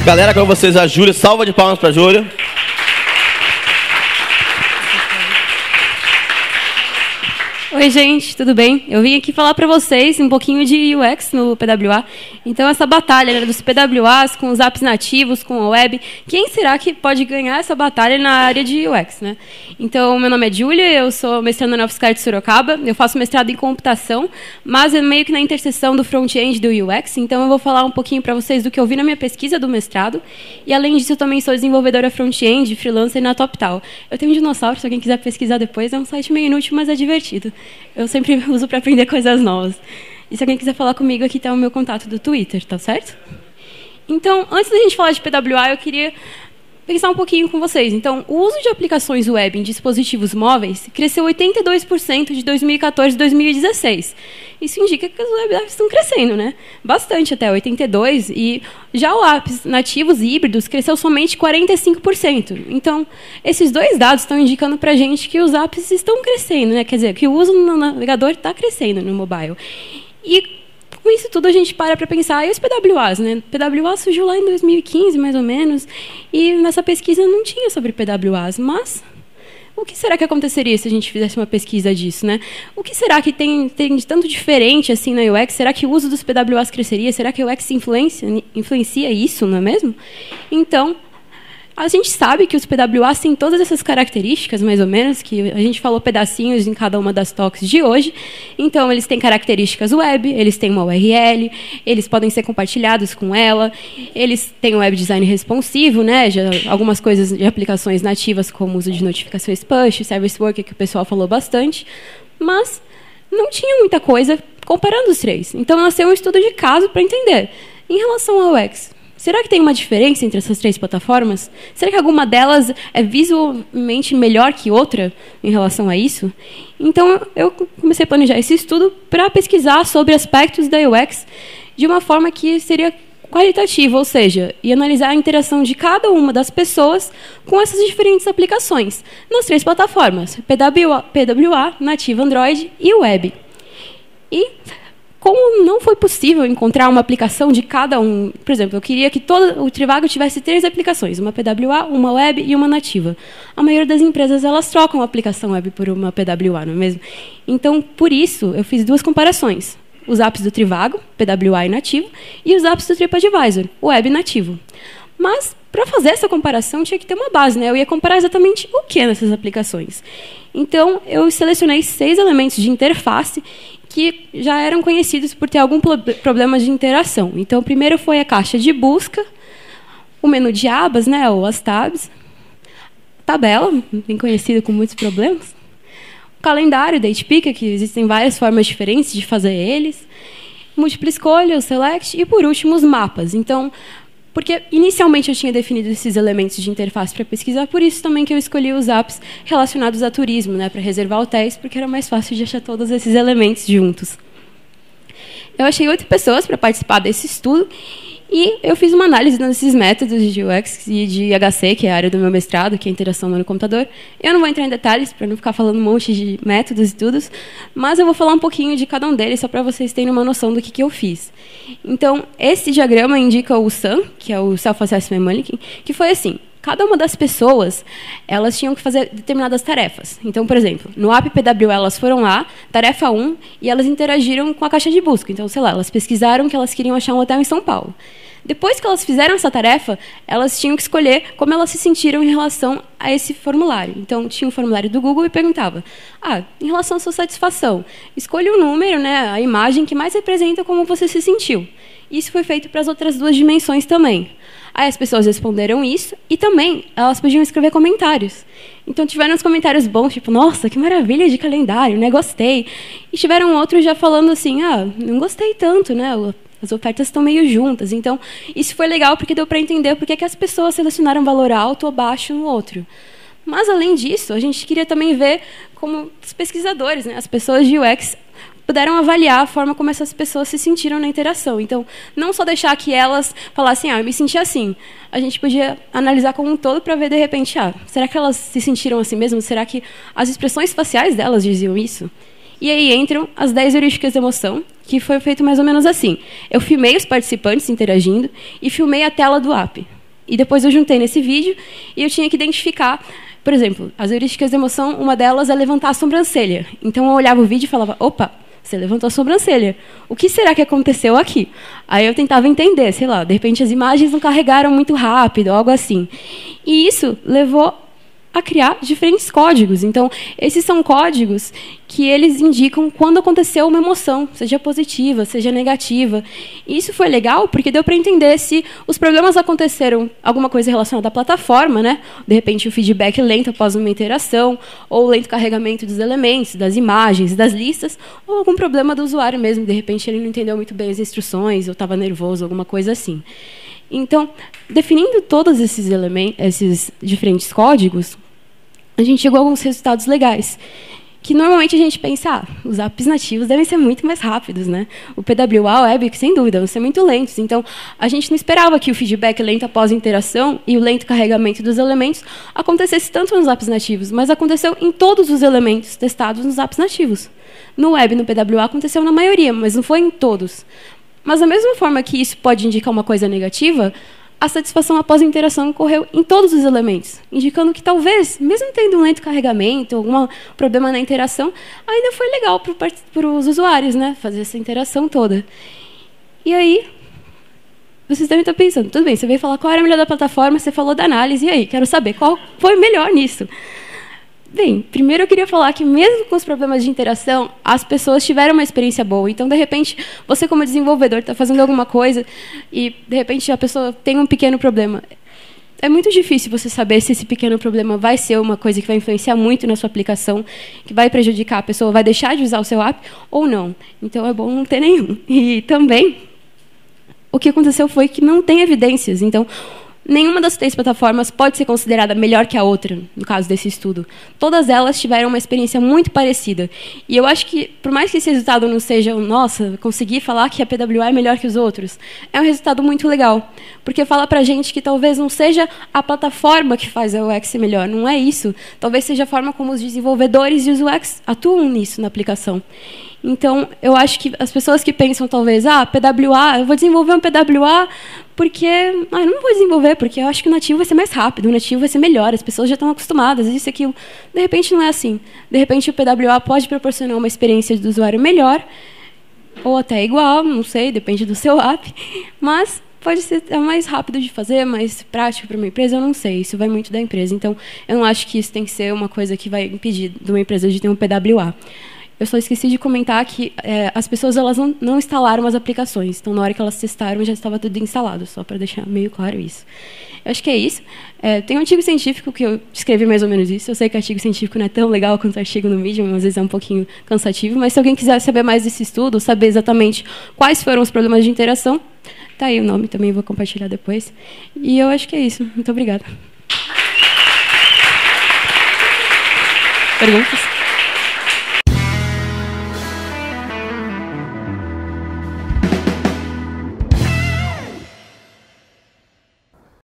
Galera, com vocês a Júlia. Salva de palmas para a Júlia. Oi, gente, tudo bem? Eu vim aqui falar para vocês um pouquinho de UX no PWA. Então, essa batalha, né, dos PWAs com os apps nativos, com a web, quem será que pode ganhar essa batalha na área de UX, né? Então, meu nome é Júlia, eu sou mestranda na UFSCar de Sorocaba, eu faço mestrado em computação, mas é meio que na interseção do front-end e do UX, então eu vou falar um pouquinho para vocês do que eu vi na minha pesquisa do mestrado, e além disso, eu também sou desenvolvedora front-end, freelancer na TopTal. Eu tenho um dinossauro, se alguém quiser pesquisar depois, é um site meio inútil, mas é divertido. Eu sempre uso para aprender coisas novas. E se alguém quiser falar comigo, aqui está o meu contato do Twitter, tá certo? Então, antes da gente falar de PWA, eu queria pensar um pouquinho com vocês. Então, o uso de aplicações web em dispositivos móveis cresceu 82% de 2014 a 2016. Isso indica que os web apps estão crescendo, né? Bastante até, 82%. E já os apps nativos e híbridos cresceu somente 45%. Então, esses dois dados estão indicando para a gente que os apps estão crescendo, né? Quer dizer, que o uso no navegador está crescendo no mobile. E com isso tudo, a gente para pensar, e os PWAs, né? PWA surgiu lá em 2015, mais ou menos, e nessa pesquisa não tinha sobre PWAs, mas o que será que aconteceria se a gente fizesse uma pesquisa disso, né? O que será que tem de tanto diferente assim na UX? Será que o uso dos PWAs cresceria? Será que a UX influencia isso, não é mesmo? Então, a gente sabe que os PWAs têm todas essas características, mais ou menos, que a gente falou pedacinhos em cada uma das talks de hoje. Então, eles têm características web, eles têm uma URL, eles podem ser compartilhados com ela, eles têm um web design responsivo, né? Já algumas coisas de aplicações nativas, como o uso de notificações push, service worker, que o pessoal falou bastante, mas não tinha muita coisa comparando os três. Então, nasceu um estudo de caso para entender. Em relação ao UX, será que tem uma diferença entre essas três plataformas? Será que alguma delas é visualmente melhor que outra em relação a isso? Então, eu comecei a planejar esse estudo para pesquisar sobre aspectos da UX de uma forma que seria qualitativa, ou seja, e analisar a interação de cada uma das pessoas com essas diferentes aplicações nas três plataformas, PWA, Native Android e Web. E como não foi possível encontrar uma aplicação de cada um, por exemplo, eu queria que todo o Trivago tivesse 3 aplicações, uma PWA, uma web e uma nativa. A maioria das empresas, elas trocam a aplicação web por uma PWA, não é mesmo? Então, por isso, eu fiz 2 comparações. Os apps do Trivago, PWA e nativo, e os apps do TripAdvisor, web e nativo. Mas, para fazer essa comparação, tinha que ter uma base, né? Eu ia comparar exatamente o que nessas aplicações. Então, eu selecionei 6 elementos de interface que já eram conhecidos por ter algum problema de interação. Então, o primeiro foi a caixa de busca, o menu de abas, né, ou as tabs, tabela, bem conhecida com muitos problemas, o calendário, date picker, que existem várias formas diferentes de fazer eles, múltipla escolha, o select, e, por último, os mapas. Então, porque inicialmente eu tinha definido esses elementos de interface para pesquisar, por isso também que eu escolhi os apps relacionados a turismo, né, para reservar hotéis, porque era mais fácil de achar todos esses elementos juntos. Eu achei 8 pessoas para participar desse estudo e eu fiz uma análise desses métodos de UX e de HC, que é a área do meu mestrado, que é a interação no computador. Eu não vou entrar em detalhes para não ficar falando um monte de métodos e tudo, mas eu vou falar um pouquinho de cada um deles só para vocês terem uma noção do que eu fiz. Então, esse diagrama indica o SAM, que é o Self-Assessment Mannequin, que foi assim: cada uma das pessoas, elas tinham que fazer determinadas tarefas. Então, por exemplo, no app PWA, elas foram lá, tarefa 1, e elas interagiram com a caixa de busca. Então, sei lá, elas pesquisaram que elas queriam achar um hotel em São Paulo. Depois que elas fizeram essa tarefa, elas tinham que escolher como elas se sentiram em relação a esse formulário. Então, tinha um formulário do Google e perguntava: em relação à sua satisfação, escolha o número, né, a imagem que mais representa como você se sentiu. Isso foi feito para as outras 2 dimensões também. Aí as pessoas responderam isso e também elas podiam escrever comentários. Então, tiveram uns comentários bons, tipo: nossa, que maravilha de calendário, né, gostei. E tiveram outros já falando assim: não gostei tanto, né, as ofertas estão meio juntas. Então, isso foi legal porque deu para entender por que as pessoas selecionaram valor alto ou baixo no outro. Mas, além disso, a gente queria também ver como os pesquisadores, né, as pessoas de UX, puderam avaliar a forma como essas pessoas se sentiram na interação. Então, não só deixar que elas falassem: eu me senti assim. A gente podia analisar como um todo para ver, de repente, será que elas se sentiram assim mesmo? Será que as expressões faciais delas diziam isso? E aí entram as 10 heurísticas de emoção, que foi feito mais ou menos assim. Eu filmei os participantes interagindo e filmei a tela do app. E depois eu juntei nesse vídeo e eu tinha que identificar, por exemplo, as heurísticas de emoção, uma delas é levantar a sobrancelha. Então eu olhava o vídeo e falava, opa, você levantou a sobrancelha. O que será que aconteceu aqui? Aí eu tentava entender, sei lá, de repente as imagens não carregaram muito rápido, algo assim. E isso levou a criar diferentes códigos. Então, esses são códigos que eles indicam quando aconteceu uma emoção, seja positiva, seja negativa. E isso foi legal porque deu para entender se os problemas aconteceram alguma coisa relacionada à plataforma, né? De repente, o feedback lento após uma interação, ou o lento carregamento dos elementos, das imagens, das listas, ou algum problema do usuário mesmo. De repente, ele não entendeu muito bem as instruções, ou estava nervoso, alguma coisa assim. Então, definindo todos esses elementos, esses diferentes códigos, a gente chegou a alguns resultados legais. Que normalmente a gente pensa, os apps nativos devem ser muito mais rápidos, né? O PWA, o web, sem dúvida, vão ser muito lentos. Então, a gente não esperava que o feedback lento após a interação e o lento carregamento dos elementos acontecesse tanto nos apps nativos, mas aconteceu em todos os elementos testados nos apps nativos. No web, no PWA, aconteceu na maioria, mas não foi em todos. Mas, da mesma forma que isso pode indicar uma coisa negativa, a satisfação após a interação ocorreu em todos os elementos, indicando que talvez, mesmo tendo um lento carregamento, algum problema na interação, ainda foi legal para os usuários, né, fazer essa interação toda. E aí, vocês devem estar pensando, tudo bem, você veio falar qual era a melhor da plataforma, você falou da análise, e aí, quero saber qual foi melhor nisso. Bem, primeiro eu queria falar que mesmo com os problemas de interação, as pessoas tiveram uma experiência boa. Então, de repente, você como desenvolvedor está fazendo alguma coisa e, de repente, a pessoa tem um pequeno problema. É muito difícil você saber se esse pequeno problema vai ser uma coisa que vai influenciar muito na sua aplicação, que vai prejudicar a pessoa, vai deixar de usar o seu app ou não. Então, é bom não ter nenhum. E também, o que aconteceu foi que não tem evidências. Então, nenhuma das 3 plataformas pode ser considerada melhor que a outra, no caso desse estudo. Todas elas tiveram uma experiência muito parecida. E eu acho que, por mais que esse resultado não seja, nossa, consegui falar que a PWA é melhor que os outros, é um resultado muito legal. Porque fala pra gente que talvez não seja a plataforma que faz a UX melhor, não é isso. Talvez seja a forma como os desenvolvedores e os UX atuam nisso na aplicação. Então, eu acho que as pessoas que pensam, talvez, PWA, eu vou desenvolver um PWA porque... eu não vou desenvolver, porque eu acho que o nativo vai ser mais rápido, o nativo vai ser melhor, as pessoas já estão acostumadas, isso e aquilo. De repente, não é assim. De repente, o PWA pode proporcionar uma experiência do usuário melhor, ou até igual, não sei, depende do seu app, mas pode ser mais rápido de fazer, mais prático para uma empresa, eu não sei, isso vai muito da empresa. Então, eu não acho que isso tem que ser uma coisa que vai impedir de uma empresa de ter um PWA. Eu só esqueci de comentar que as pessoas elas não instalaram as aplicações. Então, na hora que elas testaram, já estava tudo instalado, só para deixar meio claro isso. Eu acho que é isso. Tem um artigo científico que eu escrevi mais ou menos isso. Eu sei que artigo científico não é tão legal quanto artigo no Medium, às vezes é um pouquinho cansativo, mas se alguém quiser saber mais desse estudo, saber exatamente quais foram os problemas de interação, tá aí o nome, também vou compartilhar depois. E eu acho que é isso. Muito obrigada. Perguntas?